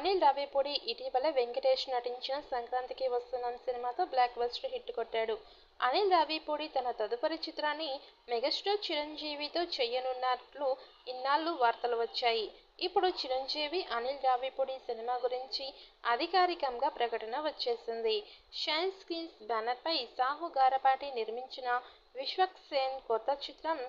అనిల్ రావిపూడి ఇటీవల వెంకటేష్ నటించిన సంక్రాంతికి వస్తున్నాం సినిమాతో బ్లాక్ బస్టర్ హిట్ కొట్టాడు. అనిల్ రావిపూడి తన తదుపరి చిత్రాన్ని మెగాస్టార్ చిరంజీవితో చేయనున్నట్లు ఇన్నాళ్లు వార్తలు వచ్చాయి. ఇప్పుడు చిరంజీవి అనిల్ రావిపూడి సినిమా గురించి అధికారికంగా ప్రకటన వచ్చేసింది. షైన్ స్క్రీన్స్ బ్యానర్పై సాహు గారపాటి నిర్మించిన విశ్వక్ సేన్ కొత్త చిత్రం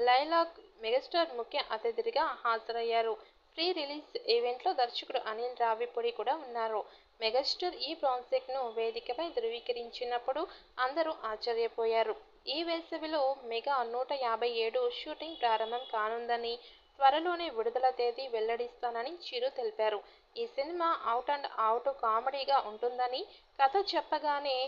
లైలాక్ మెగాస్టార్ ముఖ్య అతిథిగా హాజరయ్యారు. ప్రీ రిలీజ్ ఈవెంట్లో దర్శకుడు అనిల్ రావిపూడి కూడా ఉన్నారు. మెగాస్టార్ ఈ ప్రాజెక్ట్ను వేదికపై ధృవీకరించినప్పుడు అందరూ ఆశ్చర్యపోయారు. ఈ వేసవిలో మెగా 157 షూటింగ్ ప్రారంభం కానుందని, త్వరలోనే విడుదల తేదీ వెల్లడిస్తానని చిరు తెలిపారు. ఈ సినిమా అవుట్ అండ్ అవుట్ కామెడీగా ఉంటుందని, కథ చెప్పగానే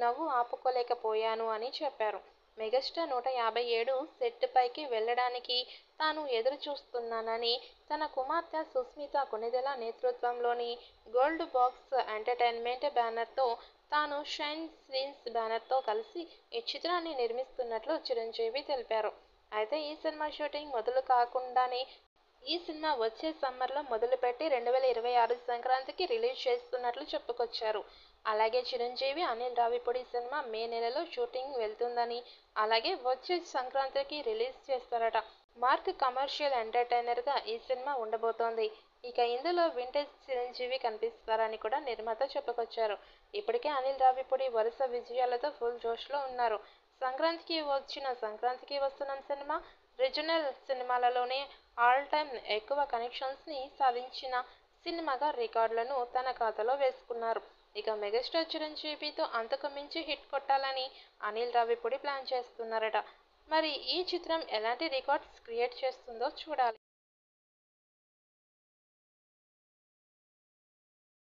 నవ్వు ఆపుకోలేకపోయాను అని చెప్పారు. మెగాస్టార్ 157 సెట్ పైకి వెళ్లడానికి తాను ఎదురు చూస్తున్నానని, తన కుమార్తె సుస్మిత కొణిదెల నేతృత్వంలోని గోల్డ్ బాక్స్ ఎంటర్టైన్మెంట్ బ్యానర్తో తాను షైన్ స్క్రీన్స్ బ్యానర్తో కలిసి ఈ చిత్రాన్ని నిర్మిస్తున్నట్లు చిరంజీవి తెలిపారు. అయితే ఈ సినిమా షూటింగ్ మొదలు కాకుండానే ఈ సినిమా వచ్చే సమ్మర్లో మొదలుపెట్టి 2026 సంక్రాంతికి రిలీజ్ చేస్తున్నట్లు చెప్పుకొచ్చారు. అలాగే చిరంజీవి అనిల్ రావిపూడి సినిమా మే నెలలో షూటింగ్ వెళ్తుందని, అలాగే వచ్చే సంక్రాంతికి రిలీజ్ చేస్తారట. మార్క్ కమర్షియల్ ఎంటర్టైనర్గా ఈ సినిమా ఉండబోతోంది. ఇక ఇందులో వింటేజ్ చిరంజీవి కనిపిస్తారని కూడా నిర్మాత చెప్పుకొచ్చారు. ఇప్పటికే అనిల్ రావిపూడి వరుస విజయాలతో ఫుల్ జోష్లో ఉన్నారు. సంక్రాంతికి వస్తున్నాం సినిమా రీజనల్ సినిమాలలోనే ఆల్ టైమ్ ఎక్కువ కలెక్షన్స్ని సాధించిన సినిమాగా రికార్డులను తన ఖాతాలో వేసుకున్నారు. ఇక మెగాస్టార్ చిరంజీవితో అంతకు మించి హిట్ కొట్టాలని అనిల్ రావిపూడి ప్లాన్ చేస్తున్నారట. మరి ఈ చిత్రం ఎలాంటి రికార్డ్స్ క్రియేట్ చేస్తుందో చూడాలి.